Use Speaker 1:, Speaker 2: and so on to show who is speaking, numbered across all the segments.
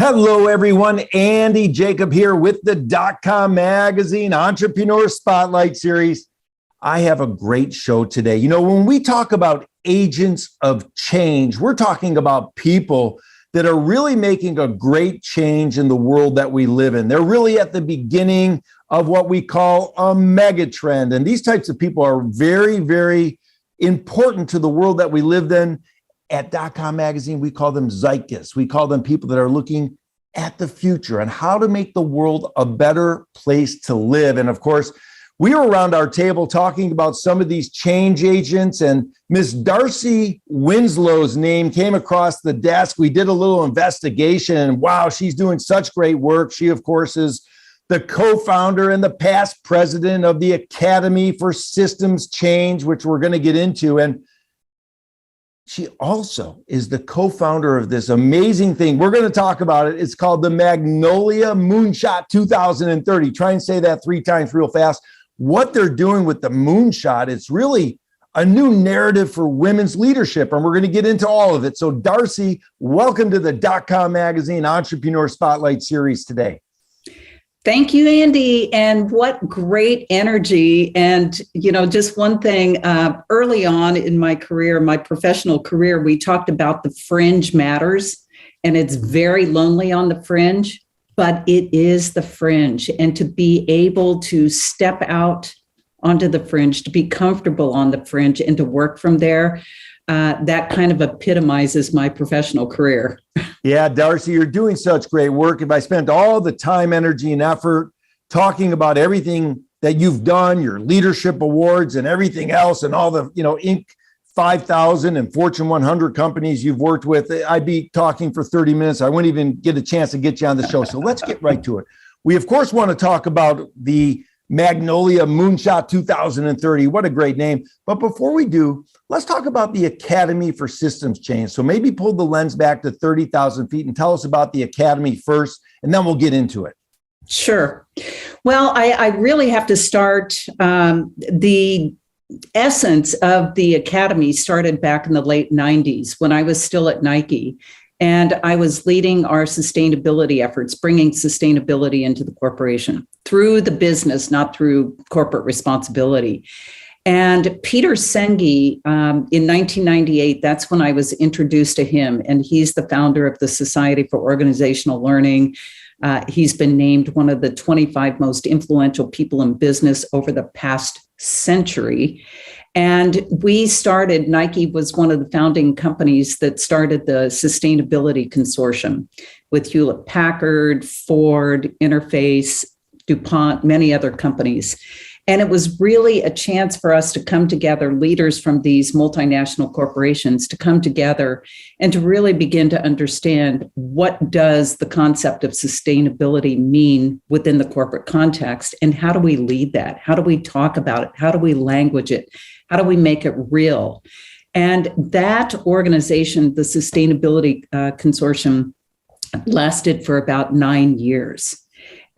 Speaker 1: Hello, everyone. Andy Jacob here with the DotCom Magazine Entrepreneur Spotlight Series. I have a great show today. You know, when we talk about agents of change, we're talking about people that are really making a great change in the world that we live in. They're really at the beginning of what we call a mega trend. And these types of people are very, very important to the world that we live in. At DotCom Magazine, we call them zeitgeists. We call them people that are looking at the future and how to make the world a better place to live. And of course, we were around our table talking about some of these change agents, and Miss Darcy Winslow's name came across the desk. We did a little investigation, and wow, she's doing such great work. She, of course, is the co-founder and the past president of the Academy for Systems Change, which we're going to get into. And she also is the co-founder of this amazing thing. We're going to talk about it. It's called the Magnolia Moonshot 2030. Try and say that 3 times real fast. What they're doing with the moonshot, it's really a new narrative for women's leadership, and we're going to get into all of it. So Darcy, welcome to the DotCom Magazine Entrepreneur Spotlight Series today.
Speaker 2: Thank you, Andy. And what great energy. And, you know, just one thing, early on in my career, my professional career, we talked about the fringe matters, and it's very lonely on the fringe, but it is the fringe. And to be able to step out onto the fringe, to be comfortable on the fringe and to work from there, that kind of epitomizes my professional career.
Speaker 1: Yeah, Darcy, you're doing such great work. If I spent all the time, energy, and effort talking about everything that you've done, your leadership awards and everything else, and all the, Inc. 5,000 and Fortune 100 companies you've worked with, I'd be talking for 30 minutes. I wouldn't even get a chance to get you on the show. So let's get right to it. We, of course, want to talk about the Magnolia Moonshot 2030. What a great name. But before we do, let's talk about the Academy for Systems Change. So maybe pull the lens back to 30,000 feet and tell us about the Academy first, and then we'll get into it.
Speaker 2: Sure. Well, I really have to start. The essence of the Academy started back in the late 90s when I was still at Nike. And I was leading our sustainability efforts, bringing sustainability into the corporation through the business, not through corporate responsibility. And Peter Senge, in 1998, that's when I was introduced to him. And he's the founder of the Society for Organizational Learning. He's been named one of the 25 most influential people in business over the past century. And Nike was one of the founding companies that started the Sustainability Consortium with Hewlett Packard, Ford, Interface, DuPont, many other companies. And it was really a chance for us to come together, leaders from these multinational corporations, to come together and to really begin to understand what does the concept of sustainability mean within the corporate context, and how do we lead that? How do we talk about it? How do we language it? How do we make it real? And that organization, the Sustainability Consortium, lasted for about 9 years.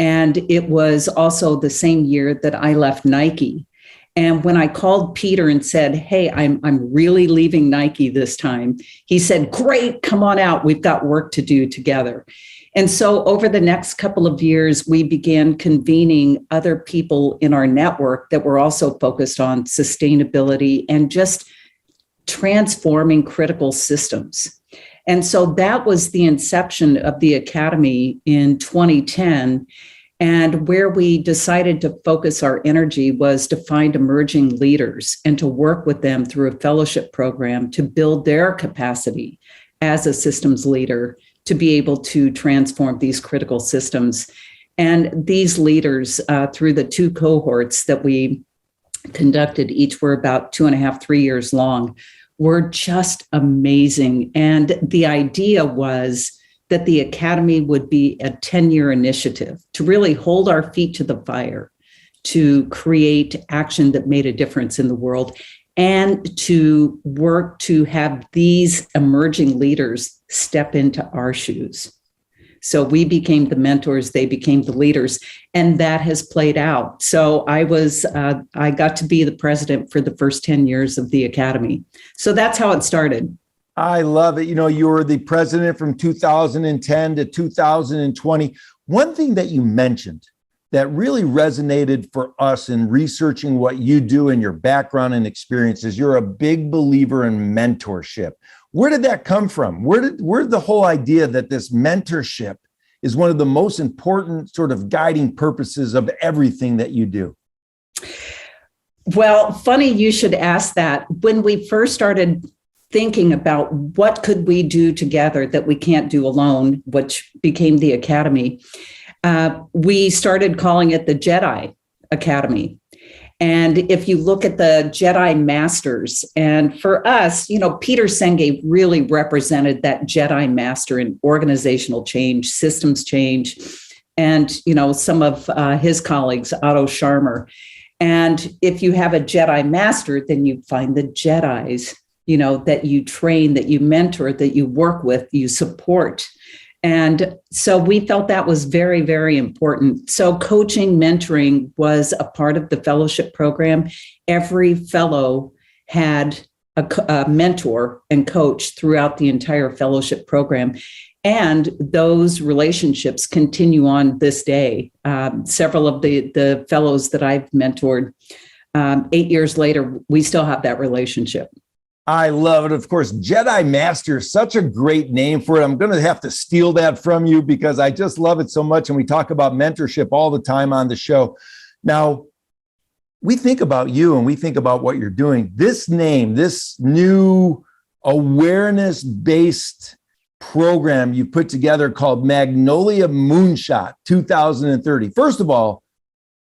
Speaker 2: And it was also the same year that I left Nike. And when I called Peter and said, hey, I'm really leaving Nike this time, he said, great, come on out. We've got work to do together. And so over the next couple of years, we began convening other people in our network that were also focused on sustainability and just transforming critical systems. And so that was the inception of the Academy in 2010. And where we decided to focus our energy was to find emerging leaders and to work with them through a fellowship program to build their capacity as a systems leader to be able to transform these critical systems. And these leaders, through the 2 cohorts that we conducted, each were about 2.5, 3 years long, were just amazing. And the idea was that the Academy would be a 10-year initiative to really hold our feet to the fire, to create action that made a difference in the world, and to work to have these emerging leaders step into our shoes. So we became the mentors, they became the leaders, and that has played out. So I got to be the president for the first 10 years of the Academy. So that's how it started.
Speaker 1: I love it. You were the president from 2010 to 2020. One thing that you mentioned that really resonated for us in researching what you do and your background and experiences, you're a big believer in mentorship. Where did that come from? Where did the whole idea that this mentorship is one of the most important sort of guiding purposes of everything that you do?
Speaker 2: Well, funny you should ask that. When we first started thinking about what could we do together that we can't do alone, which became the Academy, we started calling it the Jedi Academy. And if you look at the Jedi Masters, and for us, Peter Senge really represented that Jedi Master in organizational change, systems change, and, some of his colleagues, Otto Scharmer. And if you have a Jedi Master, then you find the Jedis, that you train, that you mentor, that you work with, you support. And so we felt that was very, very important. So coaching, mentoring was a part of the fellowship program. Every fellow had a mentor and coach throughout the entire fellowship program. And those relationships continue on this day. Several of the fellows that I've mentored, 8 years later, we still have that relationship.
Speaker 1: I love it. Of course, Jedi Master, such a great name for it. I'm going to have to steal that from you because I just love it so much. And we talk about mentorship all the time on the show. Now, we think about you and we think about what you're doing. This name, this new awareness-based program you put together called Magnolia Moonshot 2030. First of all,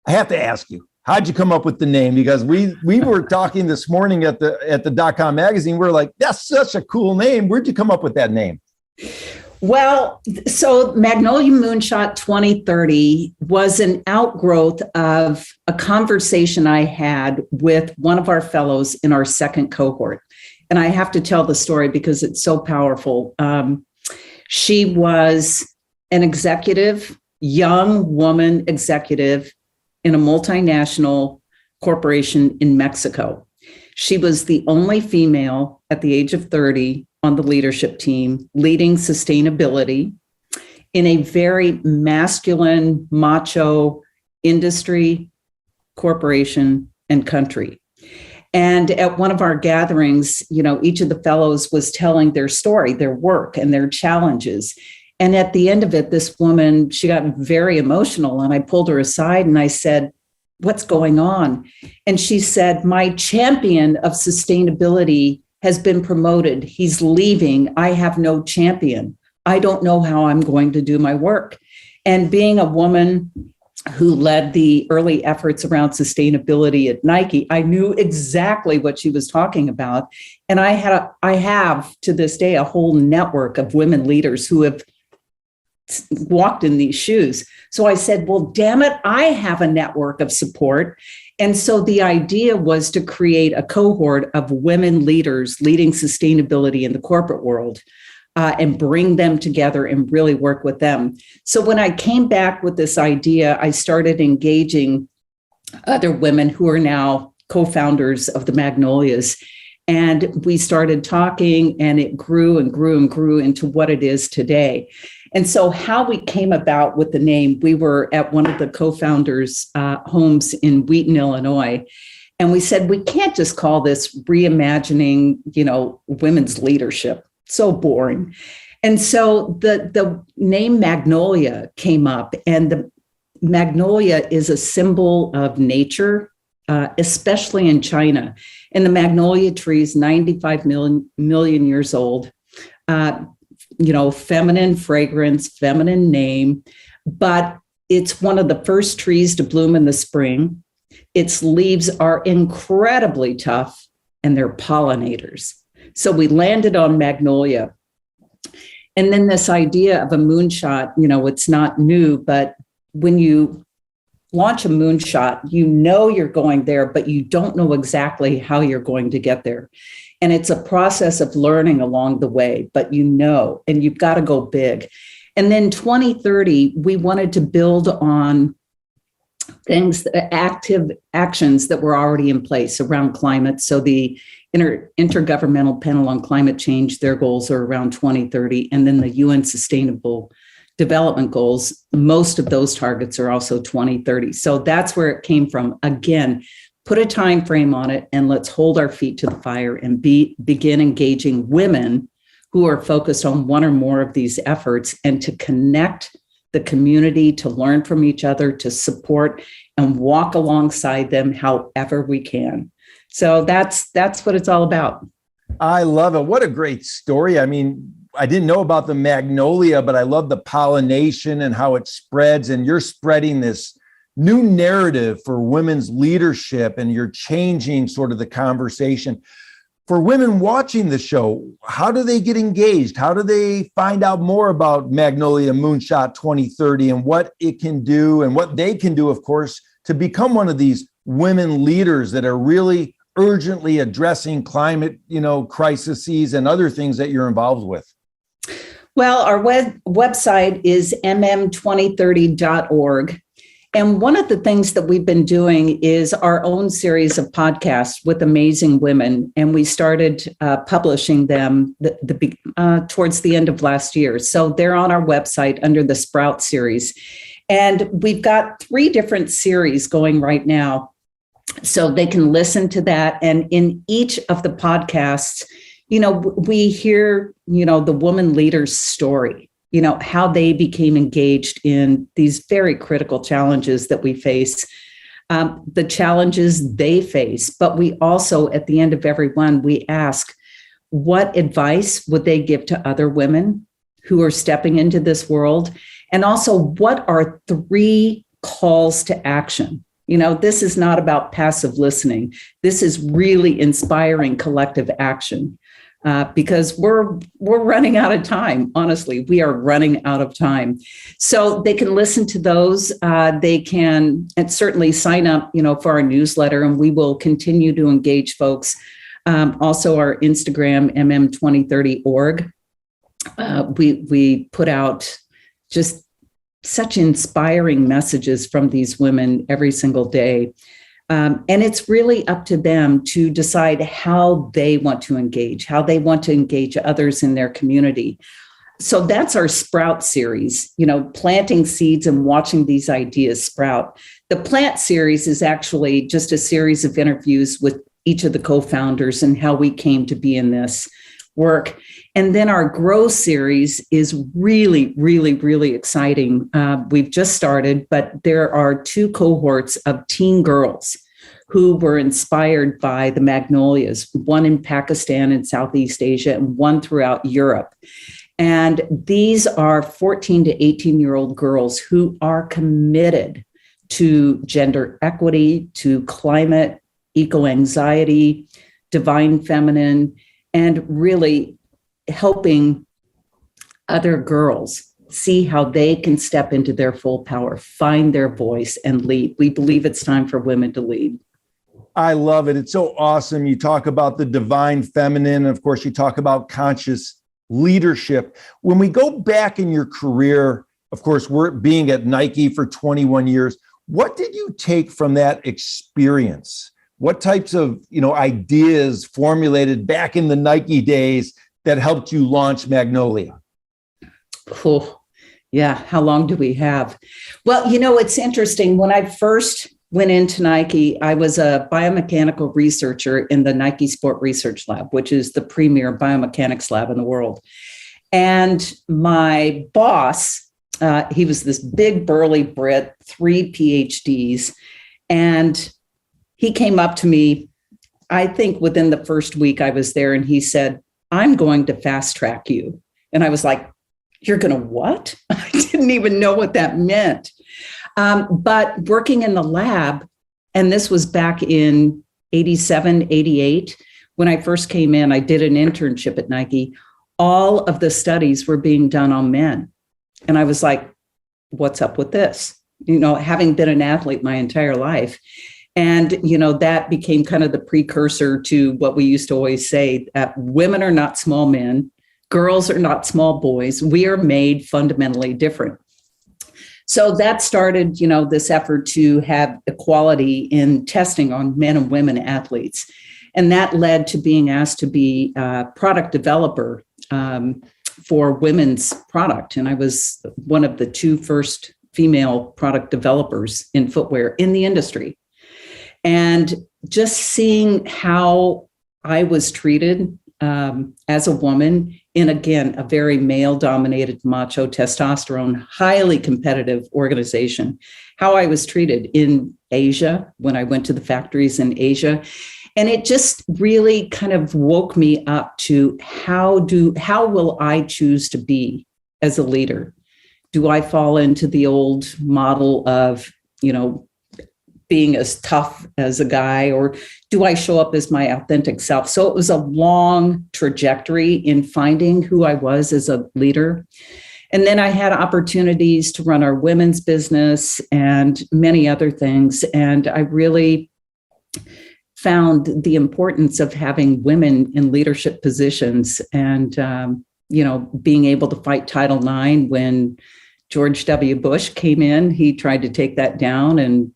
Speaker 1: I have to ask you, how'd you come up with the name? Because we were talking this morning at the DotCom magazine. We're like, that's such a cool name. Where'd you come up with that name?
Speaker 2: Well, so Magnolia Moonshot 2030 was an outgrowth of a conversation I had with one of our fellows in our second cohort. And I have to tell the story because it's so powerful. She was an executive, young woman executive in a multinational corporation in Mexico. She was the only female at the age of 30 on the leadership team, leading sustainability in a very masculine, macho industry, corporation, and country. And at one of our gatherings, each of the fellows was telling their story, their work, and their challenges. And at the end of it, this woman, she got very emotional, and I pulled her aside and I said, "What's going on?" And she said, "My champion of sustainability has been promoted. He's leaving. I have no champion. I don't know how I'm going to do my work." And being a woman who led the early efforts around sustainability at Nike, I knew exactly what she was talking about. And I have to this day a whole network of women leaders who have walked in these shoes. So I said, well, damn it, I have a network of support. And so the idea was to create a cohort of women leaders leading sustainability in the corporate world and bring them together and really work with them. So when I came back with this idea, I started engaging other women who are now co-founders of the Magnolias. And we started talking, and it grew and grew and grew into what it is today. And so how we came about with the name, we were at one of the co-founders' homes in Wheaton, Illinois. And we said, we can't just call this reimagining, women's leadership. So boring. And so the name Magnolia came up, and the magnolia is a symbol of nature, especially in China. And the magnolia tree is 95 million years old. Feminine fragrance, feminine name, but it's one of the first trees to bloom in the spring. Its leaves are incredibly tough, and they're pollinators. So we landed on Magnolia. And then this idea of a moonshot, it's not new, but when you launch a moonshot, you're going there, but you don't know exactly how you're going to get there. And it's a process of learning along the way, but and you've got to go big. And then 2030, we wanted to build on things, active actions that were already in place around climate. So the Intergovernmental Panel on Climate Change, their goals are around 2030. And then the UN Sustainable Development Goals, most of those targets are also 2030. So that's where it came from. Again, put a time frame on it and let's hold our feet to the fire and begin engaging women who are focused on one or more of these efforts, and to connect the community, to learn from each other, to support and walk alongside them however we can. So that's what it's all about.
Speaker 1: I love it. What a great story. I mean, I didn't know about the magnolia, but I love the pollination and how it spreads. And you're spreading this new narrative for women's leadership, and you're changing sort of the conversation. For women watching the show, how do they get engaged? How do they find out more about Magnolia Moonshot 2030 and what it can do and what they can do, of course, to become one of these women leaders that are really urgently addressing climate, crises and other things that you're involved with?
Speaker 2: Well, our website is mm2030.org. And one of the things that we've been doing is our own series of podcasts with amazing women. And we started publishing them towards the end of last year. So they're on our website under the Sprout series. And we've got 3 different series going right now. So they can listen to that. And in each of the podcasts, we hear, the woman leader's story. How they became engaged in these very critical challenges that we face, the challenges they face. But we also, at the end of every one, we ask, what advice would they give to other women who are stepping into this world? And also, what are 3 calls to action? This is not about passive listening. This is really inspiring collective action. Because we're running out of time. Honestly, we are running out of time. So they can listen to those. They can and certainly sign up, for our newsletter, and we will continue to engage folks. Also, our Instagram, mm2030.org. We put out just such inspiring messages from these women every single day. And it's really up to them to decide how they want to engage others in their community. So that's our Sprout series, planting seeds and watching these ideas sprout. The Plant series is actually just a series of interviews with each of the co-founders and how we came to be in this work. And then our Grow series is really, really, really exciting. We've just started, but there are 2 cohorts of teen girls who were inspired by the magnolias, one in Pakistan and Southeast Asia and one throughout Europe. And these are 14 to 18-year-old girls who are committed to gender equity, to climate, eco-anxiety, divine feminine, and really helping other girls see how they can step into their full power, find their voice, and lead. We believe it's time for women to lead.
Speaker 1: I love it. It's so awesome. You talk about the divine feminine. Of course, you talk about conscious leadership. When we go back in your career, of course, we're being at Nike for 21 years. What did you take from that experience? What types of, ideas formulated back in the Nike days that helped you launch Magnolia?
Speaker 2: Oh, yeah. How long do we have? Well, it's interesting. When I first went into Nike, I was a biomechanical researcher in the Nike Sport Research Lab, which is the premier biomechanics lab in the world. And my boss, he was this big burly Brit, 3 PhDs. And he came up to me, I think within the first week I was there, and he said, "I'm going to fast track you." And I was like, "You're going to what?" I didn't even know what that meant. But working in the lab, and this was back in 87, 88, when I first came in, I did an internship at Nike. All of the studies were being done on men. And I was like, what's up with this? Having been an athlete my entire life. And, that became kind of the precursor to what we used to always say, that women are not small men, girls are not small boys. We are made fundamentally different. So that started, this effort to have equality in testing on men and women athletes. And that led to being asked to be a product developer for women's product. And I was one of the two first female product developers in footwear in the industry. And just seeing how I was treated as a woman in, again, a very male-dominated, macho, testosterone, highly competitive organization, how I was treated in Asia when I went to the factories in Asia. And it just really kind of woke me up to how will I choose to be as a leader? Do I fall into the old model of, being as tough as a guy, or do I show up as my authentic self? So it was a long trajectory in finding who I was as a leader. And then I had opportunities to run our women's business and many other things. And I really found the importance of having women in leadership positions and, being able to fight Title IX when George W. Bush came in. He tried to take that down, and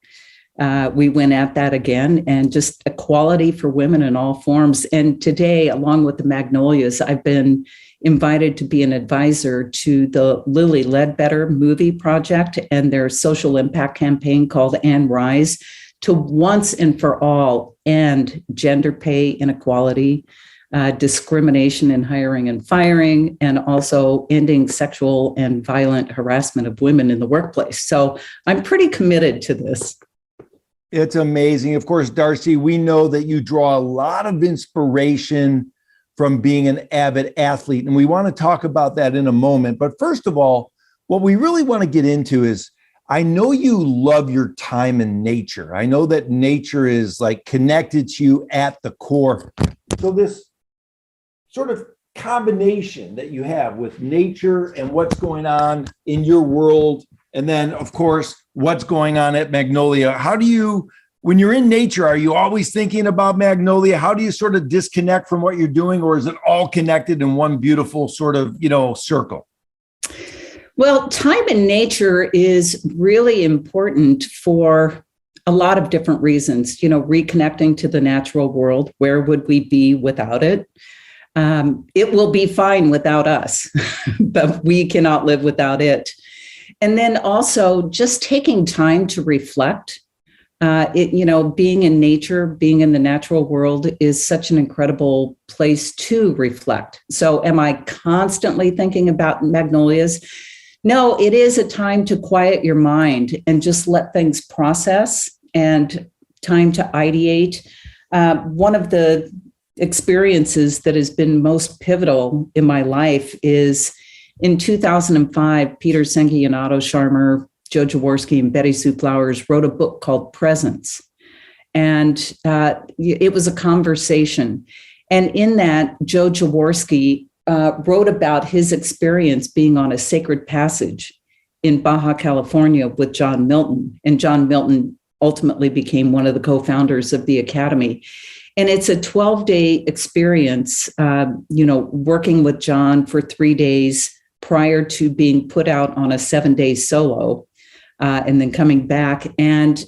Speaker 2: we went at that again, and just equality for women in all forms. And today, along with the Magnolias, I've been invited to be an advisor to the Lilly Ledbetter movie project and their social impact campaign called And Rise, to once and for all end gender pay inequality, discrimination in hiring and firing, and also ending sexual and violent harassment of women in the workplace. So I'm pretty committed to this.
Speaker 1: It's amazing. Of course, Darcy, we know that you draw a lot of inspiration from being an avid athlete, and we want to talk about that in a moment. But first of all, what we really want to get into is, I know you love your time in nature. I know that nature is like connected to you at the core. So this sort of combination that you have with nature and what's going on in your world, and then, of course, what's going on at Magnolia. How do you, when you're in nature, are you always thinking about Magnolia? How do you sort of disconnect from what you're doing, or is it all connected in one beautiful sort of, circle?
Speaker 2: Well, time in nature is really important for a lot of different reasons. Reconnecting to the natural world. Where would we be without it? It will be fine without us, but we cannot live without it. And then also just taking time to reflect. Being in nature, being in the natural world is such an incredible place to reflect. So am I constantly thinking about magnolias? No, it is a time to quiet your mind and just let things process, and time to ideate. One of the experiences that has been most pivotal in my life is in 2005, Peter Senge and Otto Scharmer, Joe Jaworski, and Betty Sue Flowers wrote a book called Presence. And it was a conversation. And in that, Joe Jaworski wrote about his experience being on a sacred passage in Baja California with John Milton. And John Milton ultimately became one of the co-founders of the Academy. And it's a 12-day experience, working with John for 3 days prior to being put out on a 7-day solo, and then coming back. And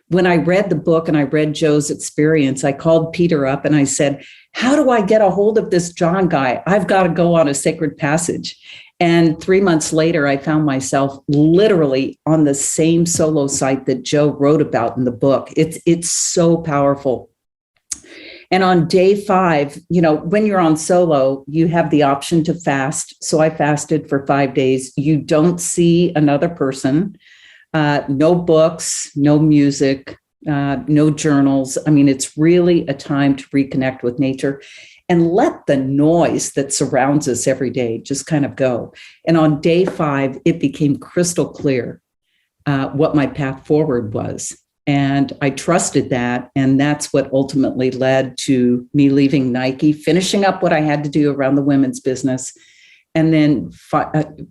Speaker 2: when I read the book and I read Joe's experience, I called Peter up and I said, how do I get a hold of this John guy? I've got to go on a sacred passage. And 3 months later, I found myself literally on the same solo site that Joe wrote about in the book. It's so powerful. And on day 5, when you're on solo, you have the option to fast. So I fasted for 5 days. You don't see another person, no books, no music, no journals. I mean, it's really a time to reconnect with nature and let the noise that surrounds us every day just kind of go. And on day 5, it became crystal clear what my path forward was. And I trusted that. And that's what ultimately led to me leaving Nike, finishing up what I had to do around the women's business, and then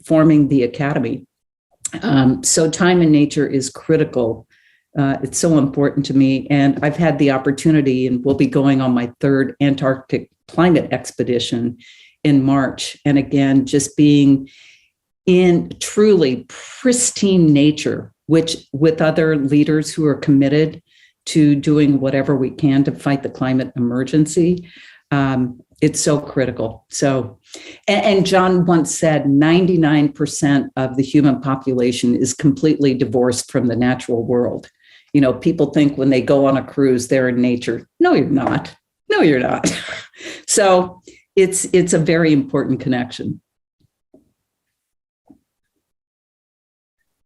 Speaker 2: forming the Academy. So time in nature is critical. It's so important to me. And I've had the opportunity, and we'll be going on my 3rd Antarctic climate expedition in March. And again, just being in truly pristine nature, which with other leaders who are committed to doing whatever we can to fight the climate emergency, it's so critical. So, and John once said 99% of the human population is completely divorced from the natural world. You know, people think when they go on a cruise, they're in nature. No, you're not. No, you're not. So it's a very important connection.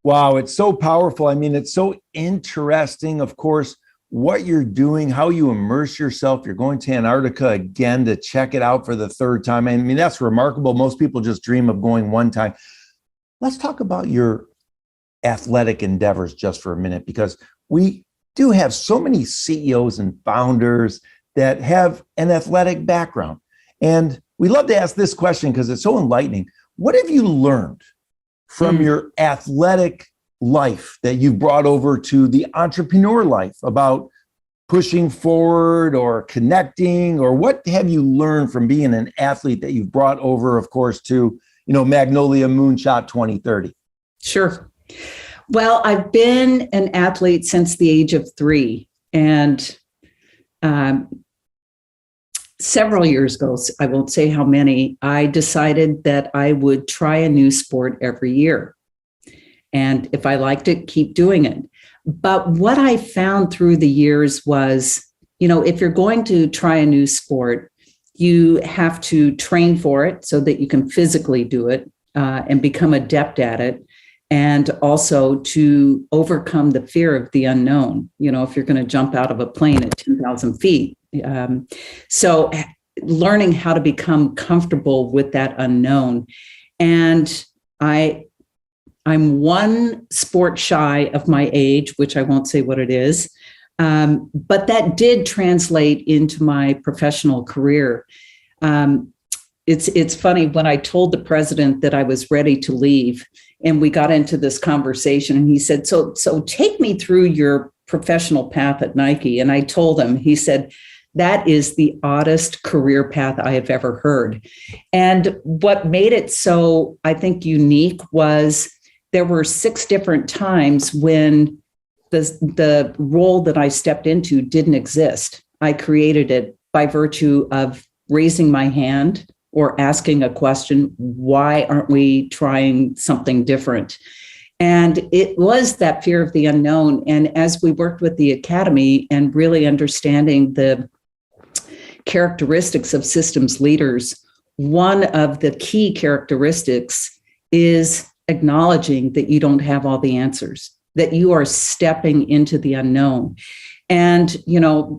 Speaker 1: Wow, it's so powerful. I mean, it's so interesting, of course, what you're doing, how you immerse yourself. You're going to Antarctica again to check it out for the third time. I mean, that's remarkable. Most people just dream of going one time. Let's talk about your athletic endeavors just for a minute, because we do have so many CEOs and founders that have an athletic background. And we love to ask this question because it's so enlightening. What have you learned from your athletic life that you've brought over to the entrepreneur life about pushing forward or connecting? Or what have you learned from being an athlete that you've brought over, of course, to, Magnolia Moonshot 2030?
Speaker 2: Sure. Well, I've been an athlete since the age of 3. And several years ago, I won't say how many, I decided that I would try a new sport every year. And if I liked it, keep doing it. But what I found through the years was, if you're going to try a new sport, you have to train for it so that you can physically do it and become adept at it. And also to overcome the fear of the unknown, if you're going to jump out of a plane at 10,000 feet. So learning how to become comfortable with that unknown. And I'm one sport shy of my age, which I won't say what it is. But that did translate into my professional career. It's funny, when I told the president that I was ready to leave, and we got into this conversation, and he said, so take me through your professional path at Nike. And I told him, he said, that is the oddest career path I have ever heard. And what made it so, I think, unique was there were 6 different times when the role that I stepped into didn't exist. I created it by virtue of raising my hand or asking a question, why aren't we trying something different? And it was that fear of the unknown. And as we worked with the academy and really understanding the characteristics of systems leaders, one of the key characteristics is acknowledging that you don't have all the answers, that you are stepping into the unknown. And,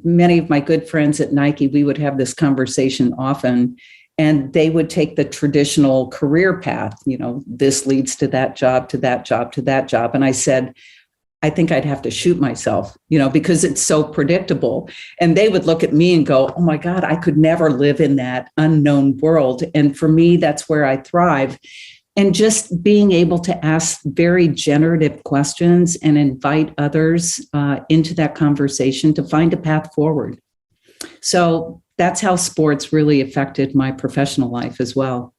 Speaker 2: many of my good friends at Nike, we would have this conversation often, and they would take the traditional career path, this leads to that job, to that job, to that job. And I said, I think I'd have to shoot myself, because it's so predictable. And they would look at me and go, oh my God, I could never live in that unknown world. And for me, that's where I thrive. And just being able to ask very generative questions and invite others into that conversation to find a path forward. So that's how sports really affected my professional life as well.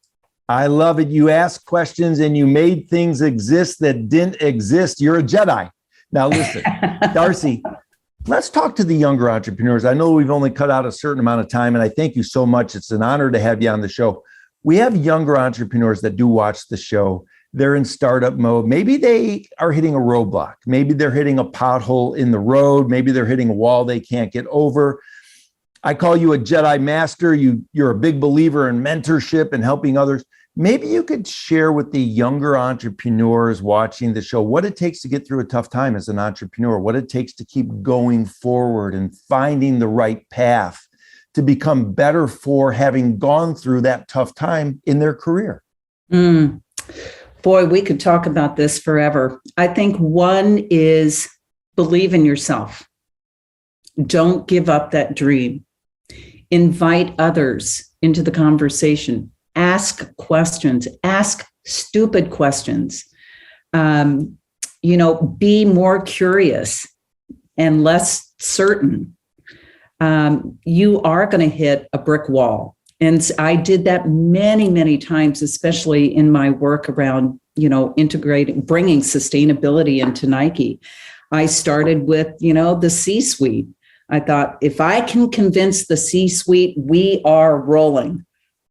Speaker 1: I love it. You asked questions and you made things exist that didn't exist. You're a Jedi. Now listen, Darcy, let's talk to the younger entrepreneurs. I know we've only cut out a certain amount of time, and I thank you so much. It's an honor to have you on the show. We have younger entrepreneurs that do watch the show. They're in startup mode. Maybe they are hitting a roadblock. Maybe they're hitting a pothole in the road. Maybe they're hitting a wall they can't get over. I call you a Jedi Master. You're a big believer in mentorship and helping others. Maybe you could share with the younger entrepreneurs watching the show what it takes to get through a tough time as an entrepreneur, what it takes to keep going forward and finding the right path to become better for having gone through that tough time in their career.
Speaker 2: Boy, we could talk about this forever. I think one is believe in yourself. Don't give up that dream. Invite others into the conversation. Ask questions. Ask stupid questions. Be more curious and less certain. You are going to hit a brick wall. And I did that many, many times, especially in my work around, integrating, bringing sustainability into Nike. I started with, the C-suite. I thought, if I can convince the C-suite, we are rolling.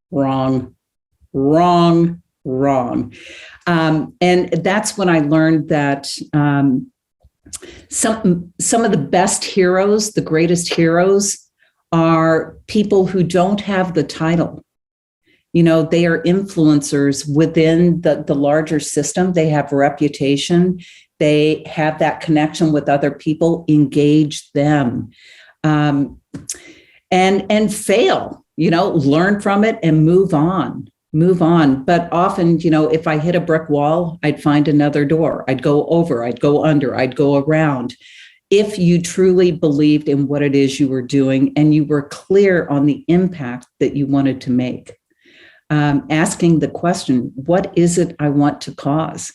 Speaker 2: Wrong. And that's when I learned that some of the best heroes, the greatest heroes, are people who don't have the title. They are influencers within the larger system. They have reputation. They have that connection with other people. Engage them, and fail. Learn from it and move on. But often, if I hit a brick wall, I'd find another door. I'd go over. I'd go under. I'd go around. If you truly believed in what it is you were doing and you were clear on the impact that you wanted to make. Asking the question, what is it I want to cause?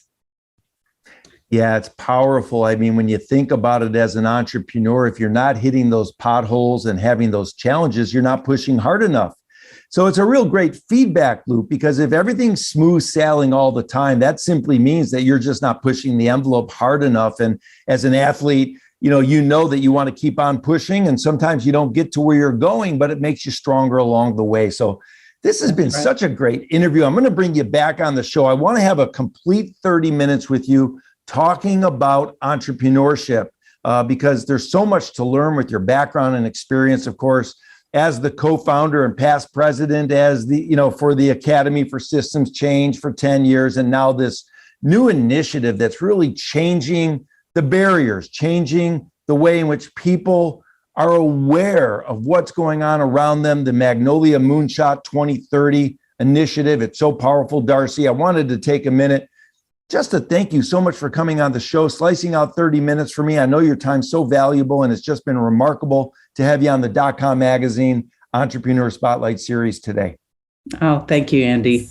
Speaker 1: Yeah, it's powerful. I mean, when you think about it as an entrepreneur, if you're not hitting those potholes and having those challenges, you're not pushing hard enough. So it's a real great feedback loop, because if everything's smooth sailing all the time, that simply means that you're just not pushing the envelope hard enough. And as an athlete, you know that you want to keep on pushing, and sometimes you don't get to where you're going, but it makes you stronger along the way. So this has been such a great interview. I'm going to bring you back on the show. I want to have a complete 30 minutes with you talking about entrepreneurship, because there's so much to learn with your background and experience, of course, as the co-founder and past president, as for the Academy for Systems Change for 10 years, and now this new initiative that's really changing the barriers, changing the way in which people are aware of what's going on around them, the Magnolia Moonshot 2030 initiative. It's so powerful, Darcy. I wanted to take a minute just to thank you so much for coming on the show, slicing out 30 minutes for me. I know your time's so valuable, and it's just been remarkable to have you on the .com magazine Entrepreneur Spotlight series today.
Speaker 2: Oh, thank you, Andy.